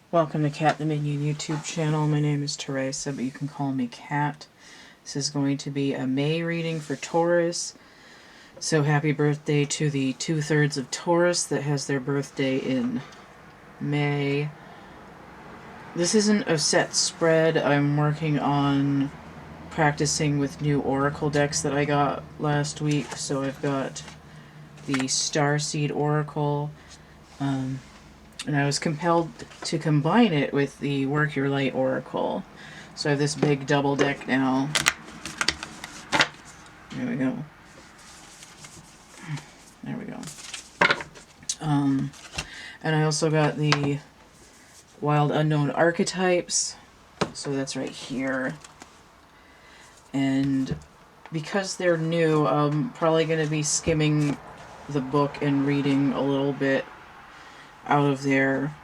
Welcome to CATtheMinion YouTube channel. My name is Teresa, but you can call me Cat. This is going to be a May reading for Taurus. So happy birthday to the 2/3 of Taurus that has their birthday in May. This isn't a set spread. I'm working on practicing with new Oracle decks that I got last week. So I've got the Starseed Oracle. And I was compelled to combine it with the Work Your Light Oracle. So I have this big double deck now. There we go. There we go. And I also got the Wild Unknown Archetypes. So that's right here. And because they're new, I'm probably going to be skimming the book and reading a little bit out of there.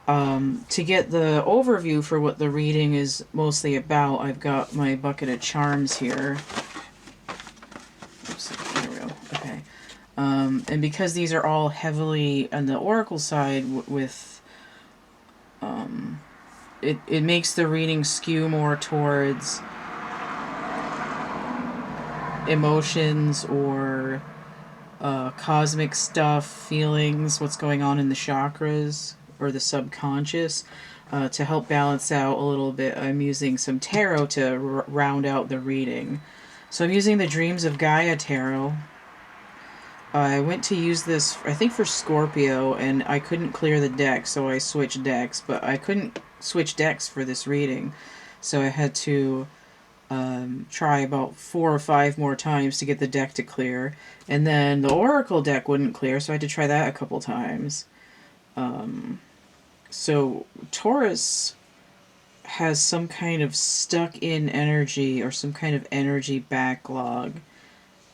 To get the overview for what the reading is mostly about, I've got my bucket of charms here. Oops, there we go. Okay. And because these are all heavily on the oracle side with it makes the reading skew more towards emotions or cosmic stuff, feelings, what's going on in the chakras or the subconscious. To help balance out a little bit, I'm using some tarot to round out the reading. So I'm using the Dreams of Gaia tarot. I went to use this, I think, for Scorpio, and I couldn't clear the deck, so I switched decks, but I couldn't switch decks for this reading, so I had to try about 4 or 5 more times to get the deck to clear. And then the Oracle deck wouldn't clear, so I had to try that a couple times. So Taurus has some kind of stuck-in energy or some kind of energy backlog,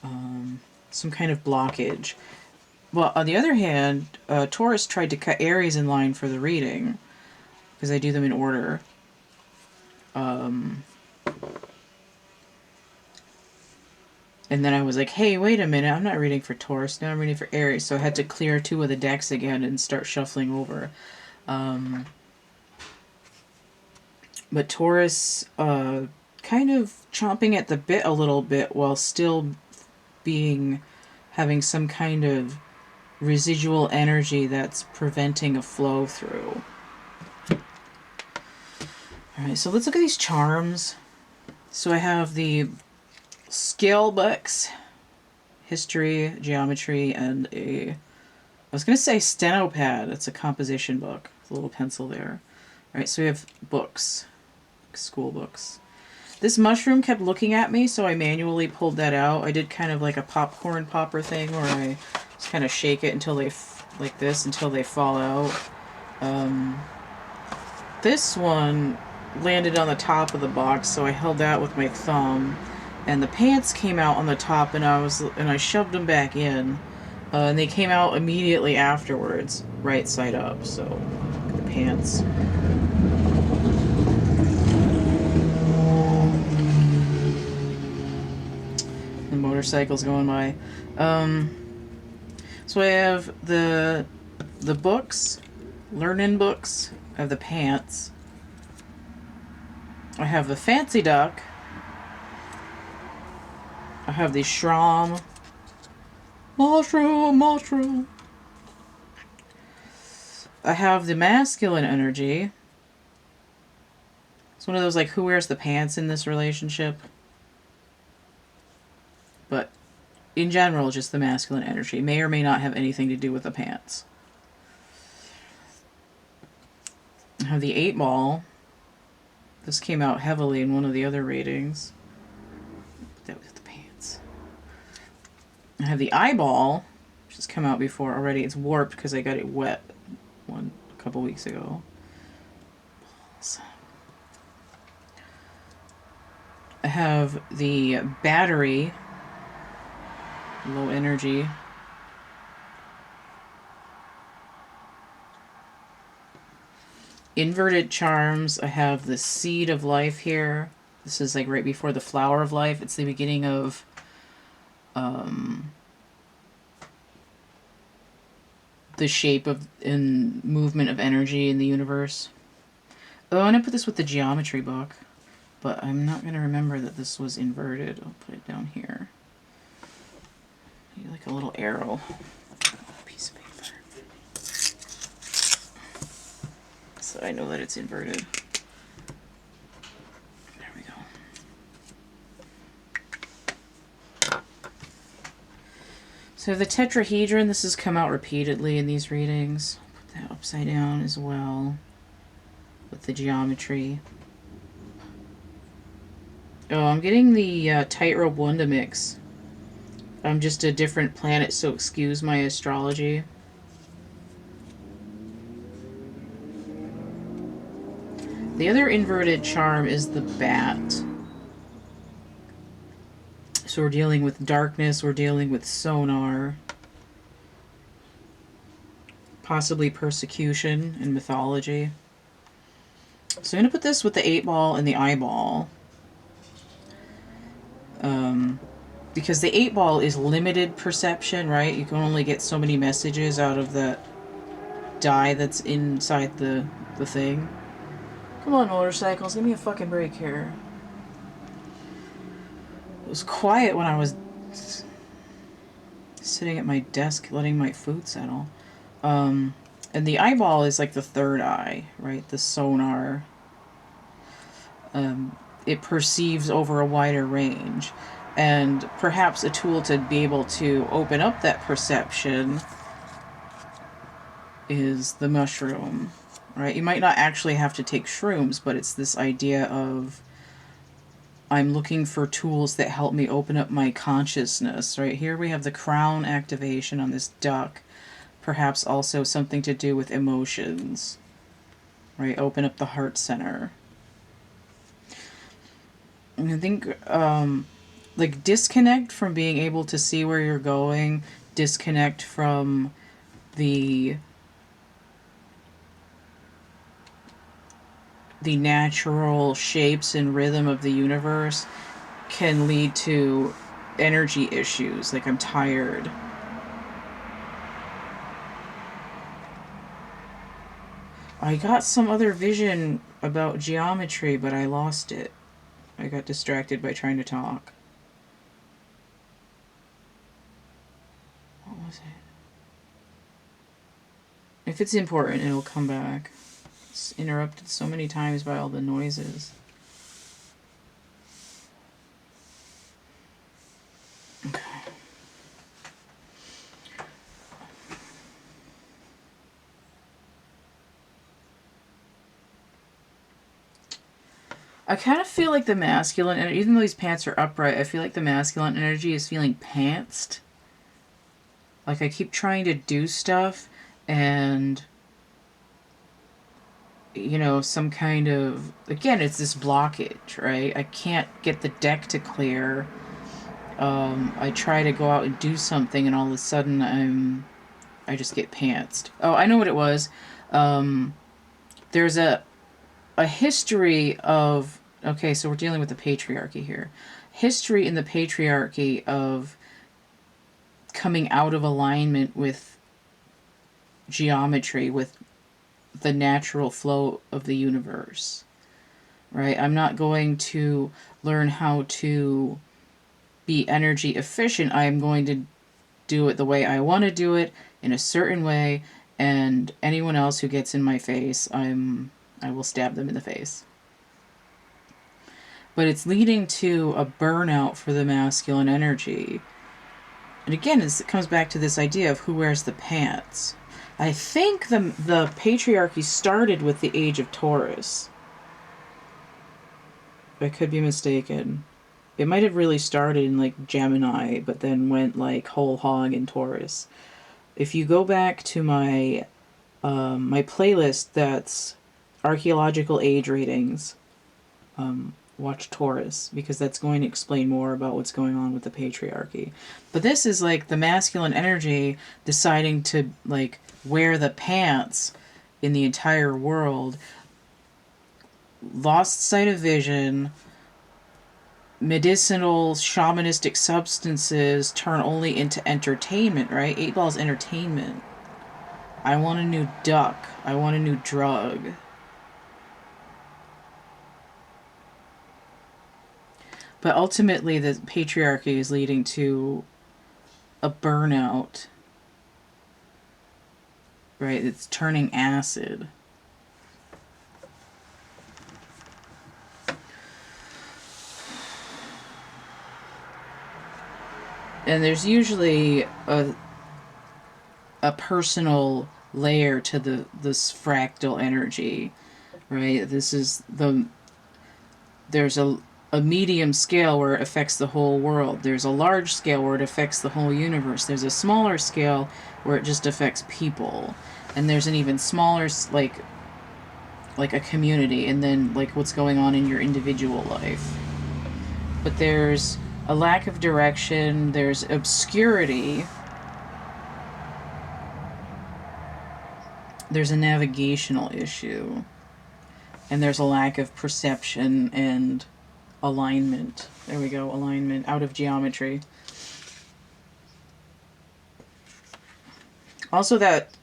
some kind of blockage. Well, on the other hand, Taurus tried to cut Aries in line for the reading, because I do them in order. And then I was like, hey, wait a minute, I'm not reading for Taurus, now I'm reading for Aries. So I had to clear 2 of the decks again and start shuffling over. But Taurus kind of chomping at the bit a little bit while still having some kind of residual energy that's preventing a flow through. Alright, so let's look at these charms. So I have the scale books, history, geometry, and I was going to say stenopad. It's a composition book with a little pencil there. Alright, so we have books, school books. This mushroom kept looking at me, so I manually pulled that out. I did kind of like a popcorn popper thing where I just kind of shake it until like this, until they fall out. This one landed on the top of the box, so I held that with my thumb, and the pants came out on the top, and I shoved them back in, and they came out immediately afterwards, right side up. So look at the pants. The motorcycle's going by. So I have the books, learning books. I have the pants. I have the fancy duck. I have the shroom. Mushroom. I have the masculine energy. It's one of those, like, who wears the pants in this relationship? But in general, just the masculine energy. May or may not have anything to do with the pants. I have the 8-ball. This came out heavily in one of the other readings. That was the pants. I have the eyeball, which has come out before already. It's warped because I got it wet a couple weeks ago. I have the battery, low energy. Inverted charms. I have the seed of life here. This is like right before the flower of life. It's the beginning of the shape of and movement of energy in the universe. Oh, I'm going to put this with the geometry book, but I'm not going to remember that this was inverted. I'll put it down here. Like a little arrow. Piece of paper. So I know that it's inverted. There we go. So the tetrahedron, this has come out repeatedly in these readings. Put that upside down as well with the geometry. Oh, I'm getting the Tightrope Wunda mix. I'm just a different planet, so excuse my astrology. The other inverted charm is the bat. So we're dealing with darkness, we're dealing with sonar, possibly persecution and mythology. So I'm going to put this with the 8-ball and the eyeball. Because the 8-ball is limited perception, right? You can only get so many messages out of the die that's inside the thing. Come on, motorcycles, give me a fucking break here. It was quiet when I was sitting at my desk letting my food settle. And the eyeball is like the third eye, right? The sonar. It perceives over a wider range. And perhaps a tool to be able to open up that perception is the mushroom, right? You might not actually have to take shrooms, but it's this idea of I'm looking for tools that help me open up my consciousness, right? Here we have the crown activation on this duck, perhaps also something to do with emotions, right? Open up the heart center. And I think, like, disconnect from being able to see where you're going, disconnect from the natural shapes and rhythm of the universe can lead to energy issues. Like, I'm tired. I got some other vision about geometry, but I lost it. I got distracted by trying to talk. What was it? If it's important, it'll come back. It's interrupted so many times by all the noises. Okay. I kind of feel like the masculine, and even though these pants are upright, I feel like the masculine energy is feeling pantsed. Like I keep trying to do stuff and, you know, some kind of, again, it's this blockage, right? I can't get the deck to clear. I try to go out and do something and all of a sudden I just get pantsed. Oh, I know what it was. There's a history of, okay, so we're dealing with the patriarchy here. History in the patriarchy of coming out of alignment with geometry, with the natural flow of the universe, right? I'm not going to learn how to be energy efficient. I am going to do it the way I want to do it, in a certain way, and anyone else who gets in my face, I will stab them in the face. But it's leading to a burnout for the masculine energy. And again, it comes back to this idea of who wears the pants. I think the patriarchy started with the age of Taurus. I could be mistaken. It might have really started in like Gemini, but then went like whole hog in Taurus. If you go back to my my playlist that's archaeological age ratings, watch Taurus, because that's going to explain more about what's going on with the patriarchy. But this is like the masculine energy deciding to like wear the pants in the entire world. Lost sight of vision. Medicinal, shamanistic substances turn only into entertainment, right? 8 Ball's entertainment. I want a new duck. I want a new drug. But ultimately, the patriarchy is leading to a burnout, right? It's turning acid. And there's usually a personal layer to this fractal energy, right? There's a medium scale where it affects the whole world. There's a large scale where it affects the whole universe. There's a smaller scale where it just affects people. And there's an even smaller, like a community, and then like what's going on in your individual life. But there's a lack of direction, there's obscurity, there's a navigational issue, and there's a lack of perception and alignment. There we go, alignment, out of geometry. Also that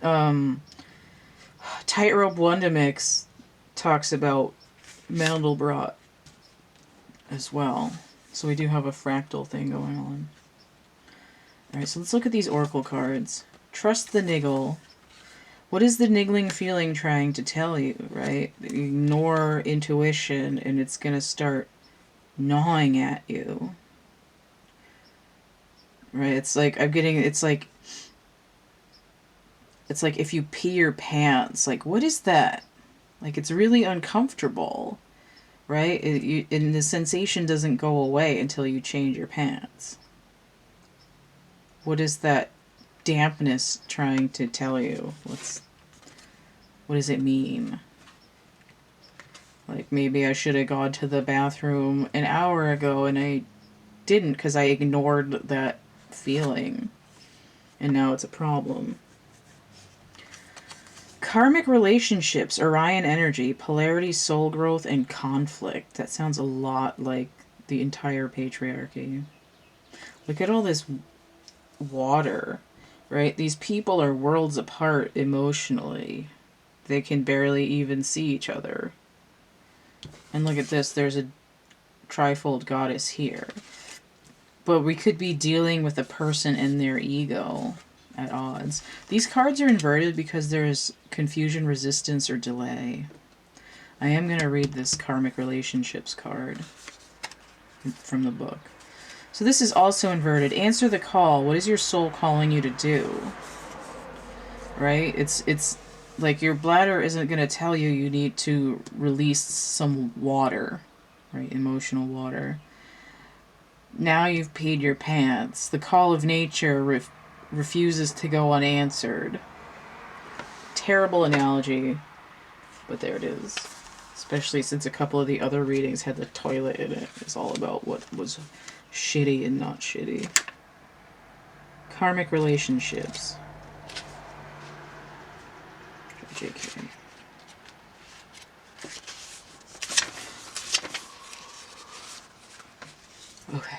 Tightrope Wondamix talks about Mandelbrot as well. So we do have a fractal thing going on. Alright, so let's look at these oracle cards. Trust the niggle. What is the niggling feeling trying to tell you, right? Ignore intuition and it's going to start gnawing at you. Right? It's like it's like if you pee your pants. Like, what is that? Like, it's really uncomfortable. Right? And the sensation doesn't go away until you change your pants. What is that dampness trying to tell you? What does it mean? Like, maybe I should have gone to the bathroom an hour ago and I didn't because I ignored that feeling. And now it's a problem. Karmic relationships, Orion energy, polarity, soul growth, and conflict. That sounds a lot like the entire patriarchy. Look at all this water, right? These people are worlds apart emotionally. They can barely even see each other. And look at this, there's a trifold goddess here. But we could be dealing with a person and their ego at odds. These cards are inverted because there's confusion, resistance, or delay. I am going to read this karmic relationships card from the book. So this is also inverted. Answer the call. What is your soul calling you to do? Right? It's like your bladder isn't going to tell you you need to release some water, right? Emotional water. Now you've peed your pants. The call of nature refuses to go unanswered. Terrible analogy, but there it is. Especially since a couple of the other readings had the toilet in it. It's all about what was shitty and not shitty. Karmic relationships. JK. Okay.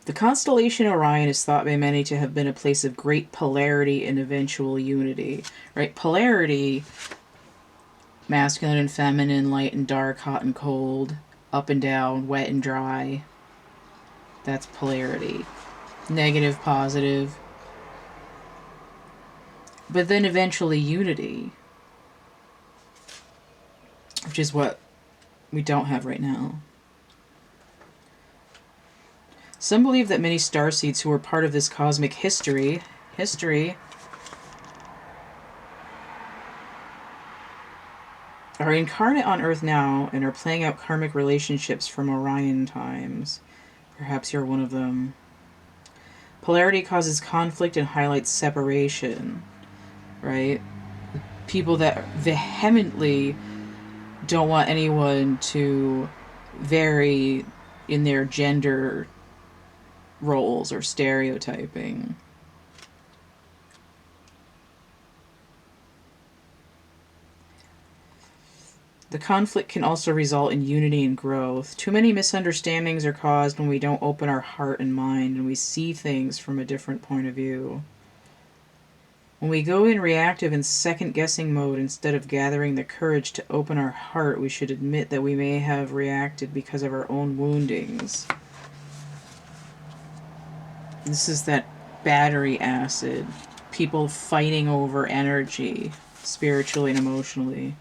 The constellation Orion is thought by many to have been a place of great polarity and eventual unity. Right? Polarity, masculine and feminine, light and dark, hot and cold, up and down, wet and dry. That's polarity. Negative, positive. But then eventually unity, which is what we don't have right now. Some believe that many starseeds who were part of this cosmic history are incarnate on Earth now and are playing out karmic relationships from Orion times. Perhaps you're one of them. Polarity causes conflict and highlights separation, right? People that vehemently don't want anyone to vary in their gender roles or stereotyping. The conflict can also result in unity and growth. Too many misunderstandings are caused when we don't open our heart and mind and we see things from a different point of view. When we go in reactive and second-guessing mode instead of gathering the courage to open our heart, we should admit that we may have reacted because of our own woundings. This is that battery acid. People fighting over energy, spiritually and emotionally.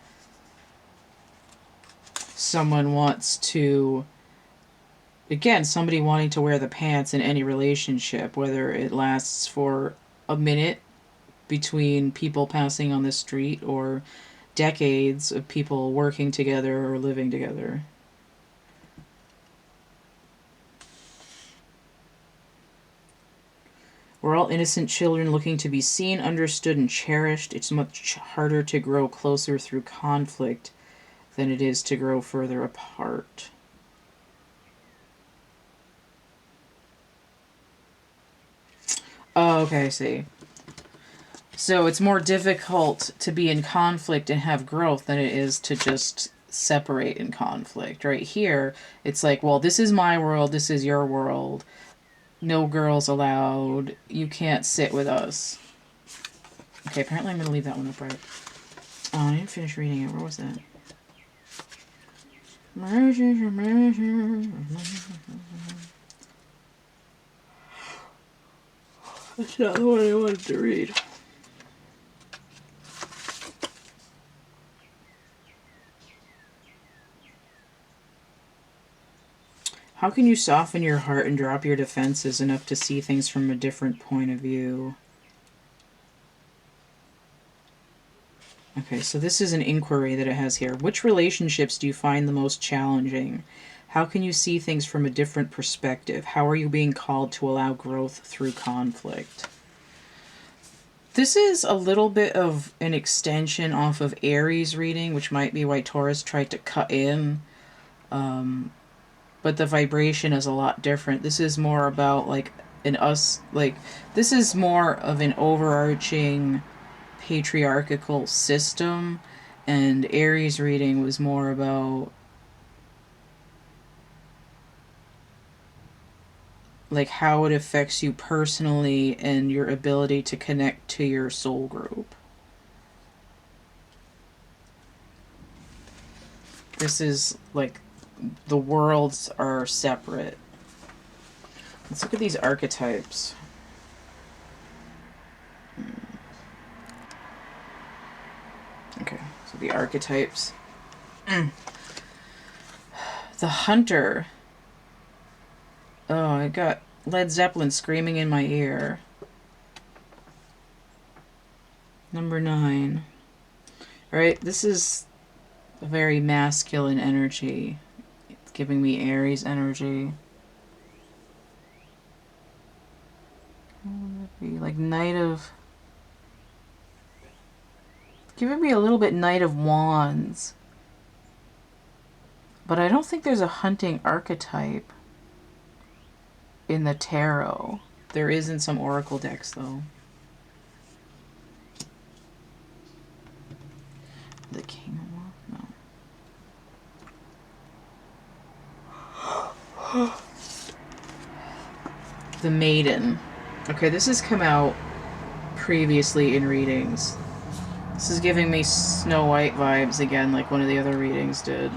Someone wants to... Again, somebody wanting to wear the pants in any relationship, whether it lasts for a minute between people passing on the street or decades of people working together or living together. We're all innocent children looking to be seen, understood, and cherished. It's much harder to grow closer through conflict than it is to grow further apart. Oh, okay, I see. So it's more difficult to be in conflict and have growth than it is to just separate in conflict. Right here, it's like, well, this is my world, this is your world. No girls allowed. You can't sit with us. Okay, apparently I'm going to leave that one upright. Oh, I didn't finish reading it. Where was that? That's not the one I wanted to read. How can you soften your heart and drop your defenses enough to see things from a different point of view? Okay, so this is an inquiry that it has here. Which relationships do you find the most challenging? How can you see things from a different perspective? How are you being called to allow growth through conflict? This is a little bit of an extension off of Aries reading, which might be why Taurus tried to cut in. But the vibration is a lot different. This is more about like this is more of an overarching patriarchal system, and Aries reading was more about like how it affects you personally and your ability to connect to your soul group. This is like the worlds are separate. Let's look at these archetypes. Okay, so the archetypes. The hunter. Oh, I got Led Zeppelin screaming in my ear. Number 9. Right, this is a very masculine energy. It's giving me Aries energy. What would it be? Like Knight of... Giving me a little bit Knight of Wands. But I don't think there's a hunting archetype in the tarot. There is in some oracle decks, though. The King of Wands? No. The Maiden. Okay, this has come out previously in readings. This is giving me Snow White vibes again, like one of the other readings did.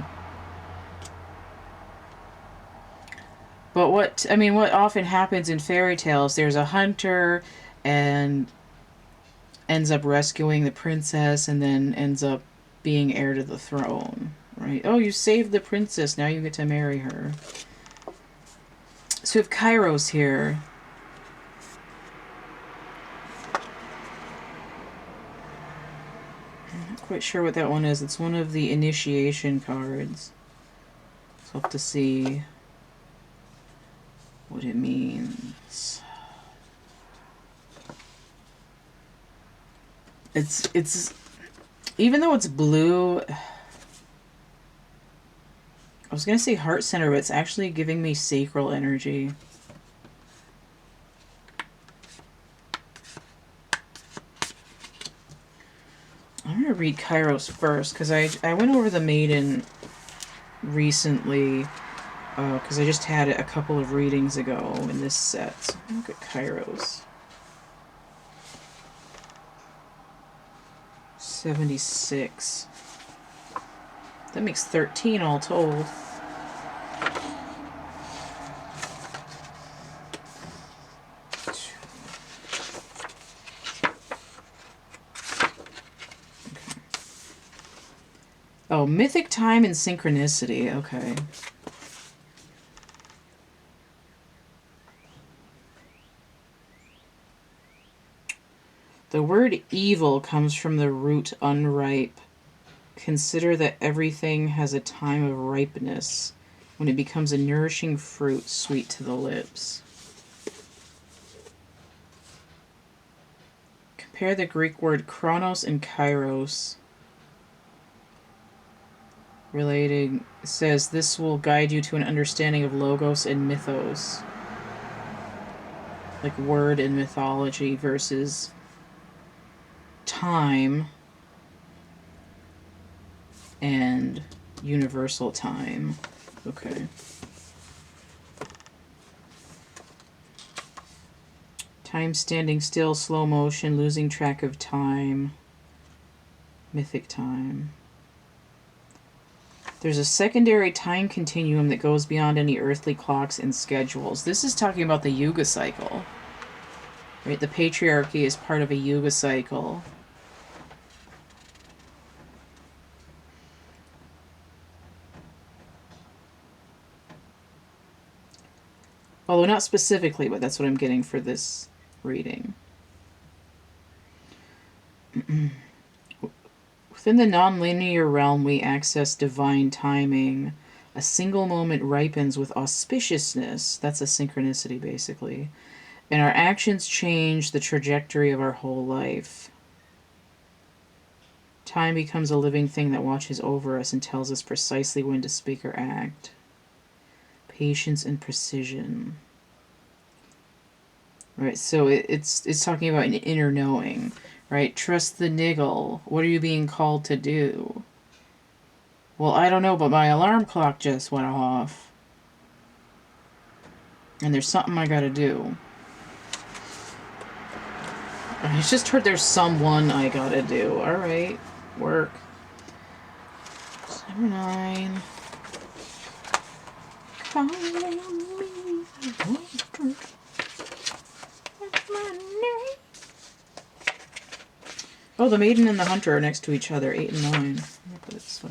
But what often happens in fairy tales, there's a hunter and ends up rescuing the princess and then ends up being heir to the throne, right? Oh, you saved the princess, now you get to marry her. So we have Kairos here. I'm not quite sure what that one is. It's one of the initiation cards. So I'll have to see what it means. It's even though it's blue, I was gonna say heart center, but it's actually giving me sacral energy. I'm gonna read Kairos first because I went over the Maiden recently because I just had it a couple of readings ago in this set. So look at Kairos. 76. That makes 13 all told. Oh, mythic time and synchronicity. Okay. The word evil comes from the root unripe. Consider that everything has a time of ripeness, when it becomes a nourishing fruit, sweet to the lips. Compare the Greek word chronos and kairos. Relating, says this will guide you to an understanding of logos and mythos. Like word and mythology versus time and universal time. Okay. Time standing still, slow motion, losing track of time. Mythic time. There's a secondary time continuum that goes beyond any earthly clocks and schedules. This is talking about the Yuga cycle. Right? The patriarchy is part of a Yuga cycle. Although not specifically, but that's what I'm getting for this reading. Within the non-linear realm, we access divine timing. A single moment ripens with auspiciousness. That's a synchronicity, basically. And our actions change the trajectory of our whole life. Time becomes a living thing that watches over us and tells us precisely when to speak or act. Patience and precision. Right, so it's talking about an inner knowing. Right, trust the niggle. What are you being called to do? Well, I don't know, but my alarm clock just went off. And there's something I gotta do. I just heard there's someone I gotta do. Alright, work. 9. Calling me. Oh, the maiden and the hunter are next to each other. 8 and 9. Let me put it this way.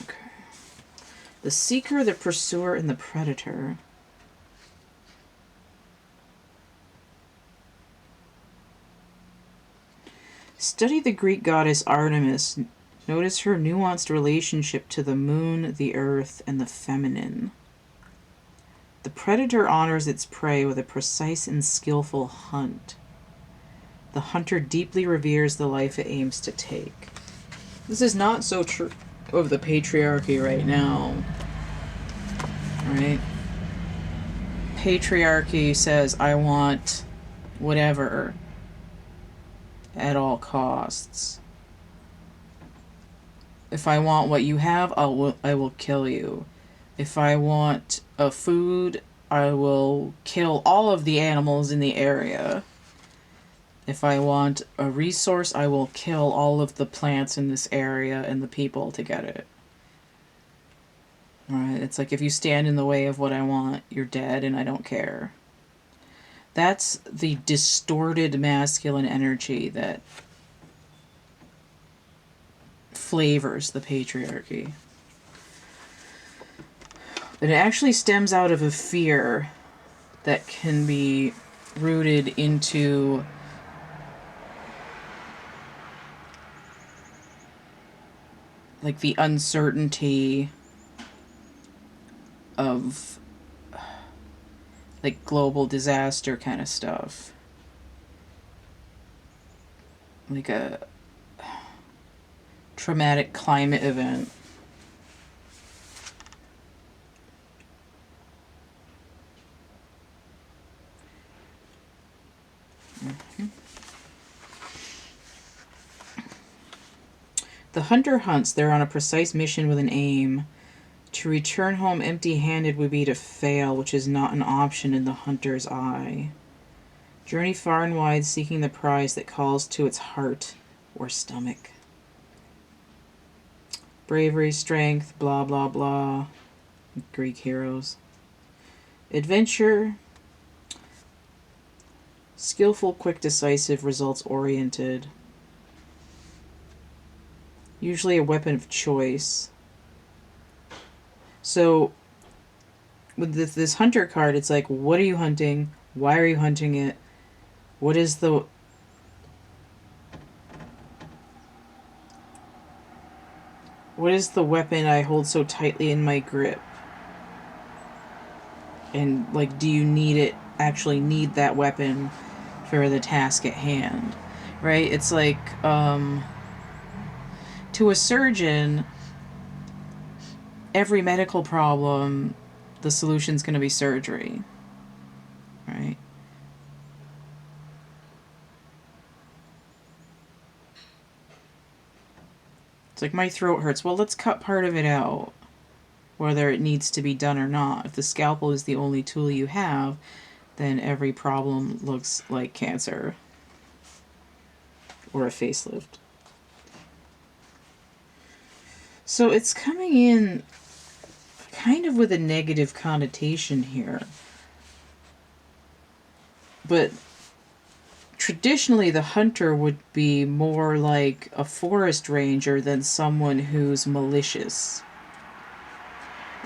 Okay. The seeker, the pursuer, and the predator. Study the Greek goddess Artemis. Notice her nuanced relationship to the moon, the earth, and the feminine. The predator honors its prey with a precise and skillful hunt. The hunter deeply reveres the life it aims to take. This is not so true of the patriarchy right now. Right? Patriarchy says, I want whatever at all costs. If I want what you have, I will kill you. If I want a food, I will kill all of the animals in the area. If I want a resource, I will kill all of the plants in this area and the people to get it. Right? It's like if you stand in the way of what I want, you're dead and I don't care. That's the distorted masculine energy that flavors the patriarchy. But it actually stems out of a fear that can be rooted into like the uncertainty of like global disaster kind of stuff. Like a traumatic climate event. The hunter hunts. They're on a precise mission with an aim. To return home empty-handed would be to fail, which is not an option in the hunter's eye. Journey far and wide seeking the prize that calls to its heart or stomach. Bravery, strength, blah, blah, blah. Greek heroes. Adventure. Skillful, quick, decisive, results-oriented. Usually a weapon of choice. So, with this hunter card, it's like, what are you hunting? Why are you hunting it? What is the weapon I hold so tightly in my grip? And, like, do you actually need that weapon for the task at hand? Right? It's like, to a surgeon, every medical problem, the solution's going to be surgery. Right? It's like, my throat hurts. Well, let's cut part of it out, whether it needs to be done or not. If the scalpel is the only tool you have, then every problem looks like cancer or a facelift. So it's coming in kind of with a negative connotation here. But traditionally, the hunter would be more like a forest ranger than someone who's malicious.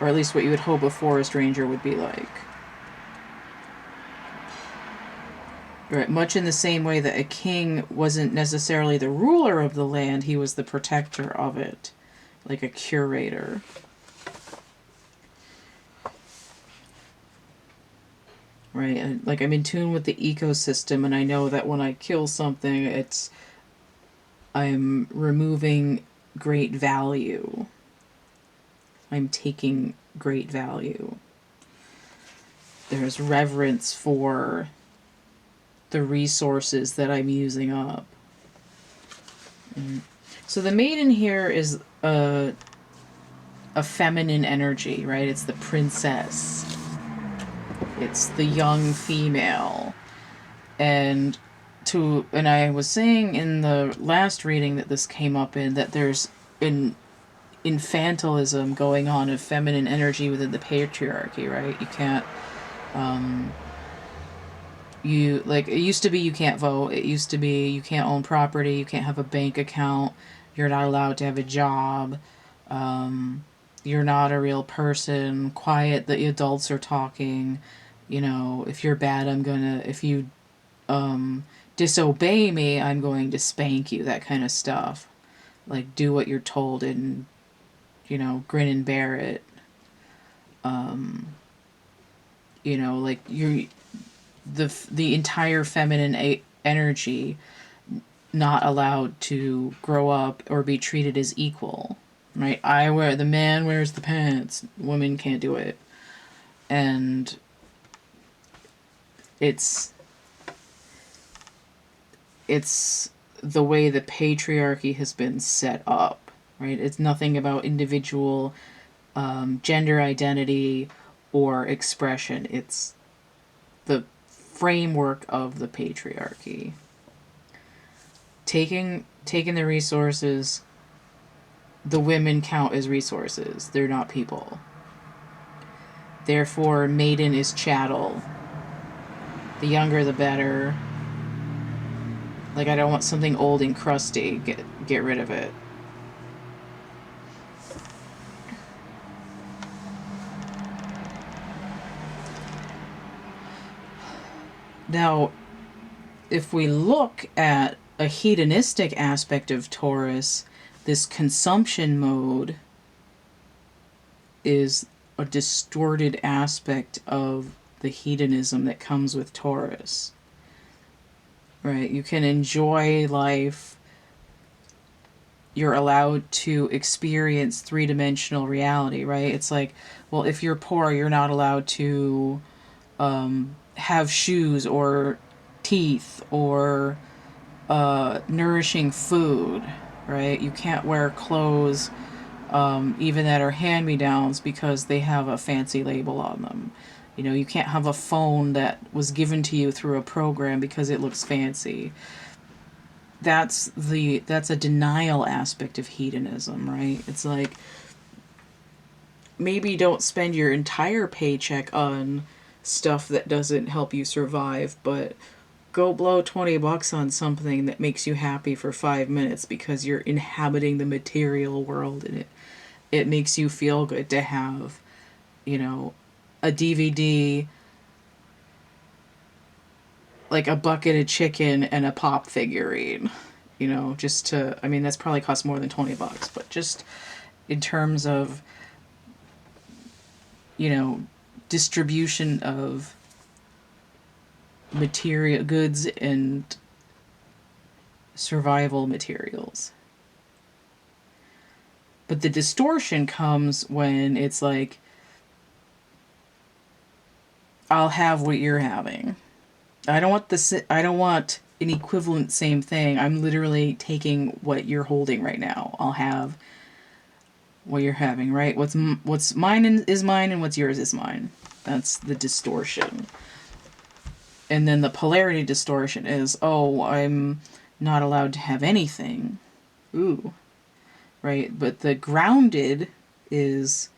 Or at least what you would hope a forest ranger would be like. Right, much in the same way that a king wasn't necessarily the ruler of the land, he was the protector of it. Like a curator. Right, and like I'm in tune with the ecosystem, and I know that when I kill something, I'm removing great value. I'm taking great value. There's reverence for the resources that I'm using up. So the maiden here is a feminine energy, right? It's the princess. It's the young female. And I was saying in the last reading that this came up in, that there's an infantilism going on of feminine energy within the patriarchy, right? You can't, it used to be you can't vote. It used to be you can't own property. You can't have a bank account. You're not allowed to have a job. You're not a real person. Quiet, the adults are talking. If you're bad, if you disobey me, I'm going to spank you, that kind of stuff. Like, do what you're told and, grin and bear it. The entire feminine energy not allowed to grow up or be treated as equal, right? The man wears the pants, women can't do it. And it's the way the patriarchy has been set up, right? It's nothing about individual gender identity or expression. It's the framework of the patriarchy. Taking the resources, the women count as resources. They're not people. Therefore, maiden is chattel. The younger, the better. Like, I don't want something old and crusty. Get rid of it. Now, if we look at a hedonistic aspect of Taurus, this consumption mode is a distorted aspect of the hedonism that comes with Taurus. Right? You can enjoy life. You're allowed to experience three-dimensional reality, right? It's like, well, if you're poor, you're not allowed to have shoes or teeth or nourishing food, right? You can't wear clothes even that are hand-me-downs because they have a fancy label on them. You know, you can't have a phone that was given to you through a program because it looks fancy. That's a denial aspect of hedonism, right? It's like, maybe don't spend your entire paycheck on stuff that doesn't help you survive, but go blow $20 on something that makes you happy for 5 minutes because you're inhabiting the material world, and it makes you feel good to have, you know, a DVD, like a bucket of chicken and a pop figurine, you know, just to, I mean, that's probably cost more than $20, but just in terms of, you know, distribution of material goods and survival materials. But the distortion comes when it's like, I'll have what you're having. I don't want an equivalent same thing. I'm literally taking what you're holding right now. I'll have what you're having, right? What's mine is mine, and what's yours is mine. That's the distortion. And then the polarity distortion is, oh, I'm not allowed to have anything. Ooh. Right? But the grounded is,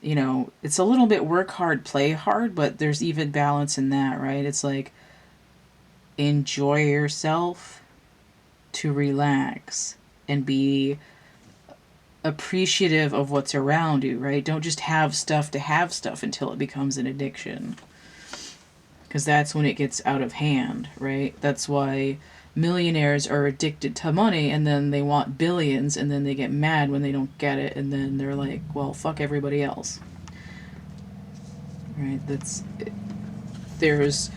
you know, it's a little bit work hard, play hard, but there's even balance in that, right? It's like, enjoy yourself to relax and be appreciative of what's around you, right? Don't just have stuff to have stuff until it becomes an addiction. Because that's when it gets out of hand, right? That's why millionaires are addicted to money, and then they want billions, and then they get mad when they don't get it, and then they're like, well, fuck everybody else. Right? There's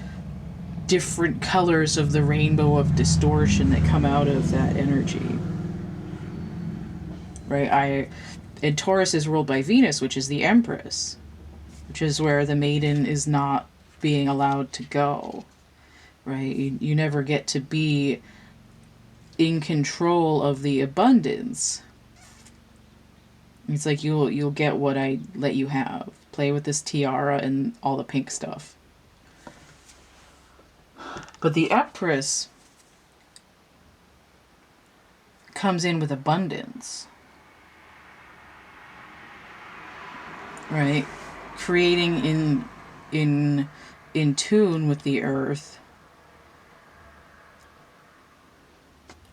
different colors of the rainbow of distortion that come out of that energy. Right? And Taurus is ruled by Venus, which is the Empress, which is where the maiden is not being allowed to go. Right? You never get to be in control of the abundance. It's like, you'll get what I let you have. Play with this tiara and all the pink stuff. But the Empress comes in with abundance. Right? Creating in tune with the earth.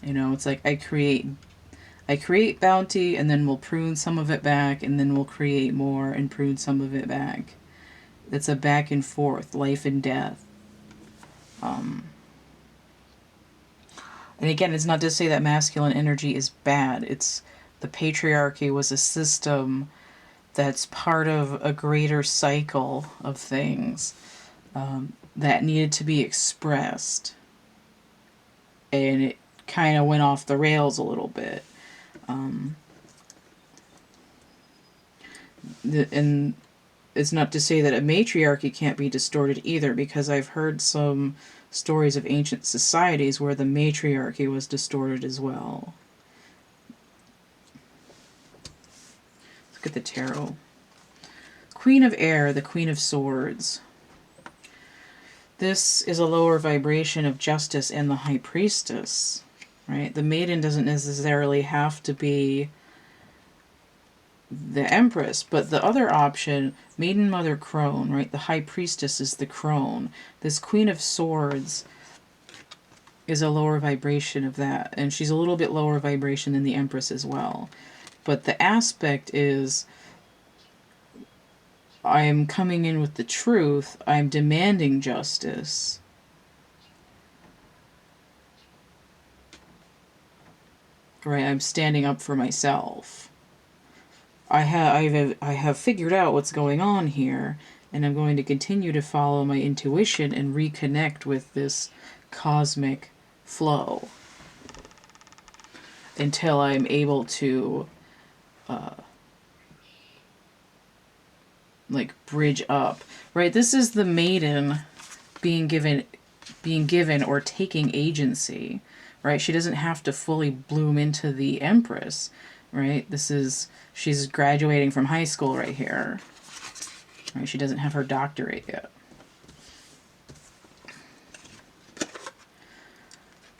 You know, it's like, I create bounty, and then we'll prune some of it back, and then we'll create more and prune some of it back. It's a back and forth, life and death. And again, it's not to say that masculine energy is bad. It's the patriarchy was a system that's part of a greater cycle of things that needed to be expressed. And it kind of went off the rails a little bit. And it's not to say that a matriarchy can't be distorted either, because I've heard some stories of ancient societies where the matriarchy was distorted as well. Look at the tarot. Queen of Air, the Queen of Swords. This is a lower vibration of justice and the High Priestess, right? The maiden doesn't necessarily have to be the Empress, but the other option, Maiden Mother Crone, right? The High Priestess is the crone. This Queen of Swords is a lower vibration of that, and she's a little bit lower vibration than the Empress as well. But the aspect is, I am coming in with the truth, I'm demanding justice. Right, I'm standing up for myself. I have figured out what's going on here, and I'm going to continue to follow my intuition and reconnect with this cosmic flow until I'm able to like bridge up. Right, this is the maiden being given or taking agency. Right, she doesn't have to fully bloom into the Empress. right? She's graduating from high school right here. Right? She doesn't have her doctorate yet.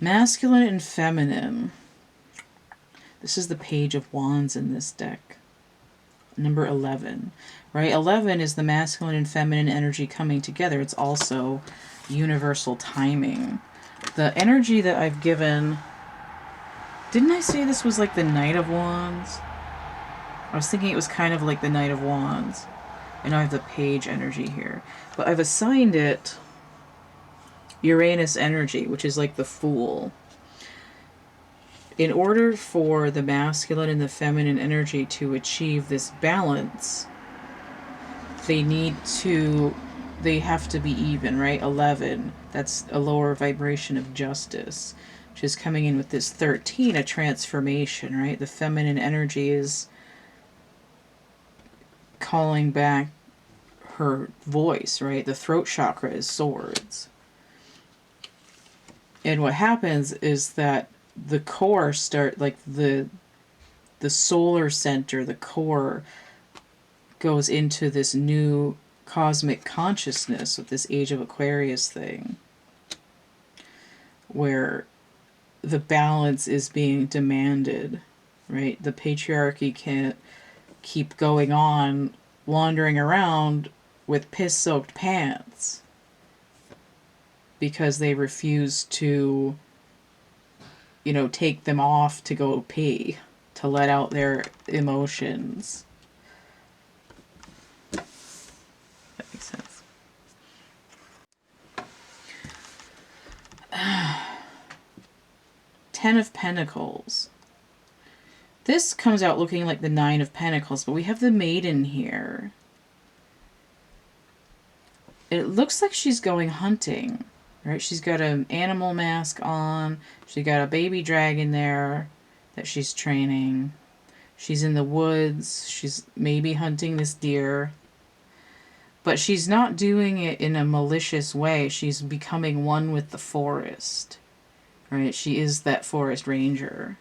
Masculine and feminine. This is the Page of Wands in this deck. Number 11, right? 11 is the masculine and feminine energy coming together. It's also universal timing. The energy that I've given... Didn't I say this was like the Knight of Wands? I was thinking it was kind of like the Knight of Wands. And I have the Page energy here. But I've assigned it Uranus energy, which is like the Fool. In order for the masculine and the feminine energy to achieve this balance, they have to be even, right? 11, that's a lower vibration of justice, which is coming in with this 13, a transformation, right? The feminine energy is calling back her voice, right? The throat chakra is swords. And what happens is that the core the solar center, the core, goes into this new cosmic consciousness with this Age of Aquarius thing, where the balance is being demanded, right? The patriarchy can't keep going on wandering around with piss-soaked pants because they refuse to, take them off to go pee, to let out their emotions. That makes sense. Ten of Pentacles. This comes out looking like the Nine of Pentacles, but we have the Maiden here. It looks like she's going hunting, right? She's got an animal mask on. She got a baby dragon there that she's training. She's in the woods. She's maybe hunting this deer. But she's not doing it in a malicious way. She's becoming one with the forest, right? She is that forest ranger.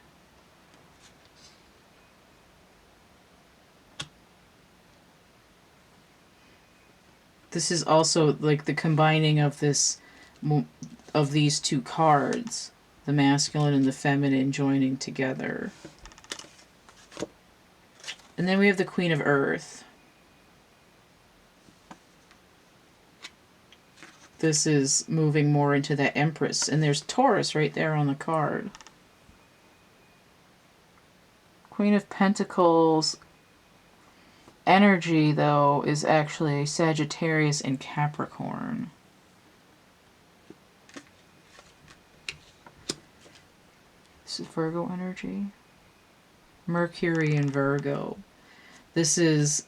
This is also like the combining of these two cards, the masculine and the feminine joining together. And then we have the Queen of Earth. This is moving more into that Empress. And there's Taurus right there on the card. Queen of Pentacles energy, though, is actually Sagittarius and Capricorn. This is Virgo energy. Mercury and Virgo. This is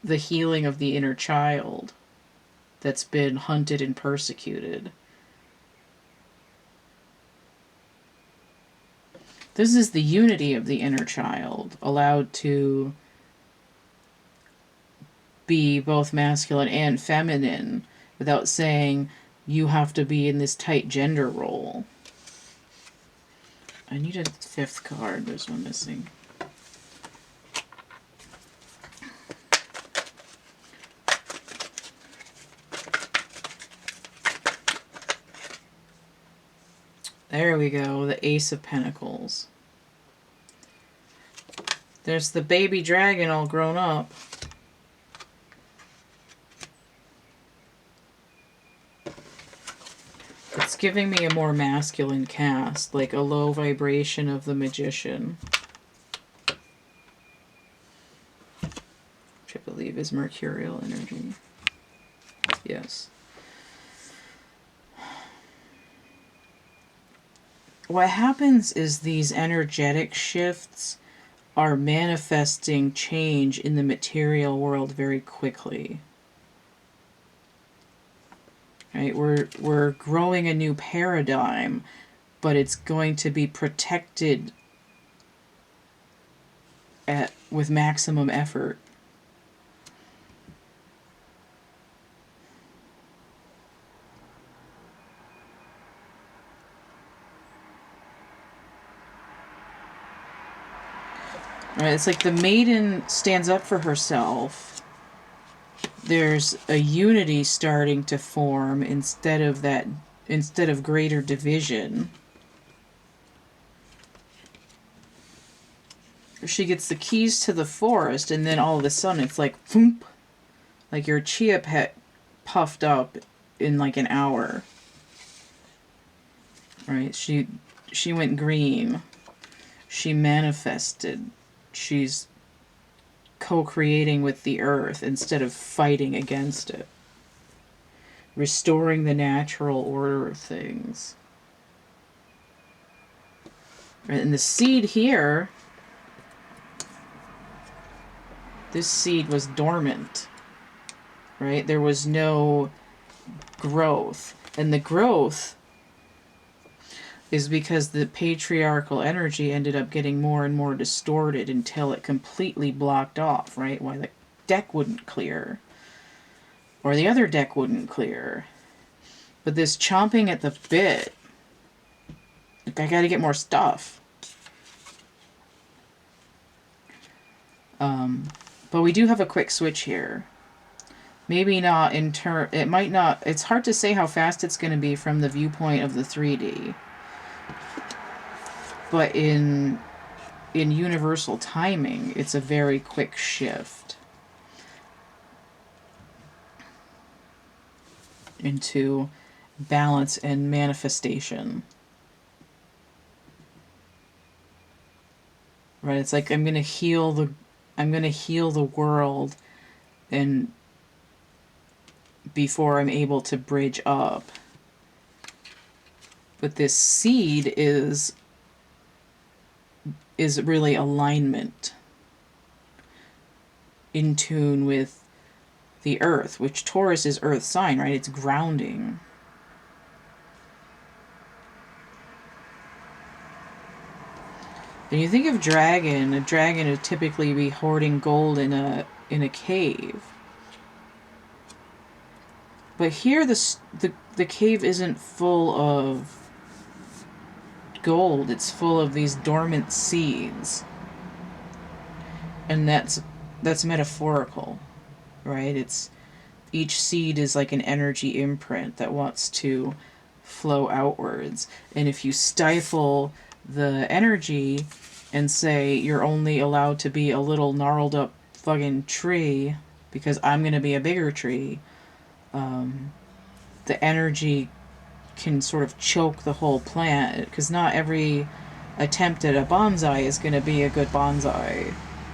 the healing of the inner child that's been hunted and persecuted. This is the unity of the inner child, allowed to be both masculine and feminine without saying you have to be in this tight gender role. I need a fifth card. There's one missing. There we go, the Ace of Pentacles. There's the baby dragon all grown up. It's giving me a more masculine cast, like a low vibration of the Magician, which I believe is mercurial energy. Yes. What happens is these energetic shifts are manifesting change in the material world very quickly. Right? We're growing a new paradigm, but it's going to be protected with maximum effort. Right? It's like the maiden stands up for herself. There's a unity starting to form instead of greater division. She gets the keys to the forest, and then all of a sudden it's like, thump, like your chia pet puffed up in like an hour. Right? She went green. She manifested. She's co-creating with the earth instead of fighting against it. Restoring the natural order of things. Right? And the seed here, this seed was dormant. Right? There was no growth. And the growth is because the patriarchal energy ended up getting more and more distorted until it completely blocked off, right? Why the deck wouldn't clear. Or the other deck wouldn't clear. But this chomping at the bit, like, I gotta get more stuff. But we do have a quick switch here. Maybe not in turn, it might not, it's hard to say how fast it's going to be from the viewpoint of the 3D. But in universal timing, it's a very quick shift into balance and manifestation. Right? It's like I'm going to heal the world, and before I'm able to bridge up. But this seed is really alignment, in tune with the earth, which Taurus is earth sign, right? It's grounding. When you think of dragon, a dragon would typically be hoarding gold in a cave. But here the cave isn't full of gold, it's full of these dormant seeds. And that's metaphorical, right? It's each seed is like an energy imprint that wants to flow outwards. And if you stifle the energy and say you're only allowed to be a little gnarled up fucking tree because I'm going to be a bigger tree, the energy can sort of choke the whole plant, because not every attempt at a bonsai is going to be a good bonsai.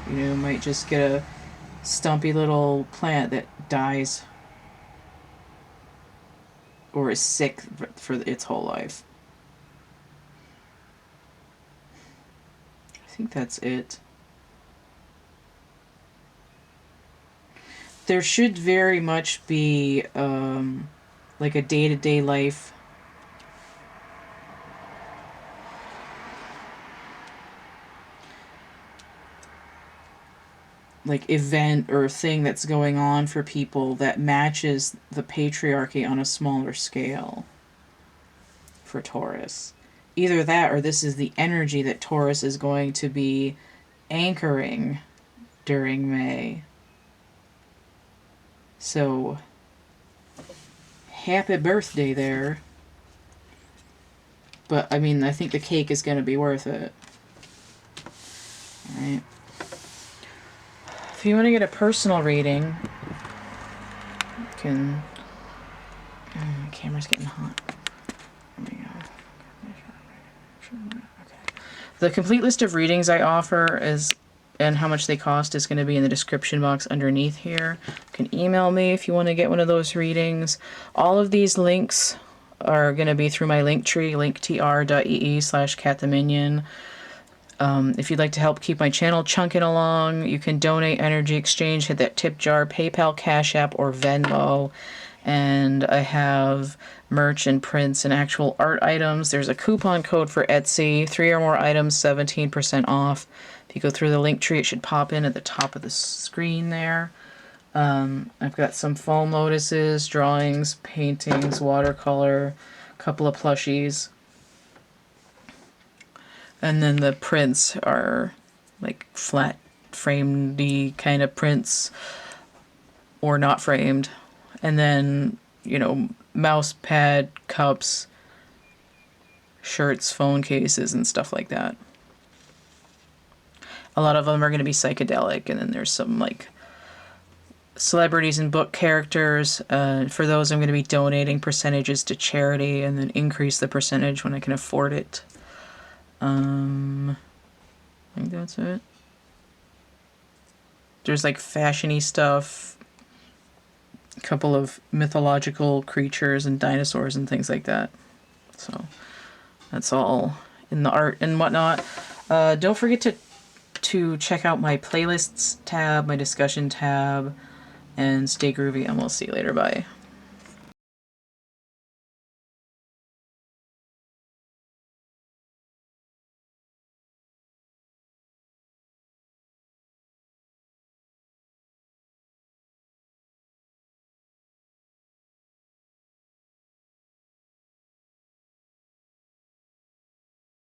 You might just get a stumpy little plant that dies or is sick for its whole life. I think that's it. There should very much be like a day-to-day life like event or thing that's going on for people that matches the patriarchy on a smaller scale for Taurus. Either that, or this is the energy that Taurus is going to be anchoring during May. So, happy birthday there. But, I mean, I think the cake is going to be worth it. Alright. If you want to get a personal reading, you can... the camera's getting hot. There we go. Okay. The complete list of readings I offer and how much they cost is going to be in the description box underneath here. You can email me if you want to get one of those readings. All of these links are going to be through my Linktree, linktr.ee/CATtheMinion. If you'd like to help keep my channel chunking along, you can donate, energy exchange, hit that tip jar, PayPal, Cash App, or Venmo. And I have merch and prints and actual art items. There's a coupon code for Etsy, 3 or more items, 17% off. If you go through the link tree, it should pop in at the top of the screen there. I've got some foam lotuses, drawings, paintings, watercolor, a couple of plushies. And then the prints are like flat framed kind of prints or not framed. And then, you know, mouse pad, cups, shirts, phone cases, and stuff like that. A lot of them are going to be psychedelic, and then there's some like celebrities and book characters. For those, I'm going to be donating percentages to charity and then increase the percentage when I can afford it. I think that's it. There's like fashiony stuff, a couple of mythological creatures and dinosaurs and things like that. So that's all in the art and whatnot. Don't forget to check out my playlists tab, my discussion tab, and stay groovy, and we'll see you later. Bye.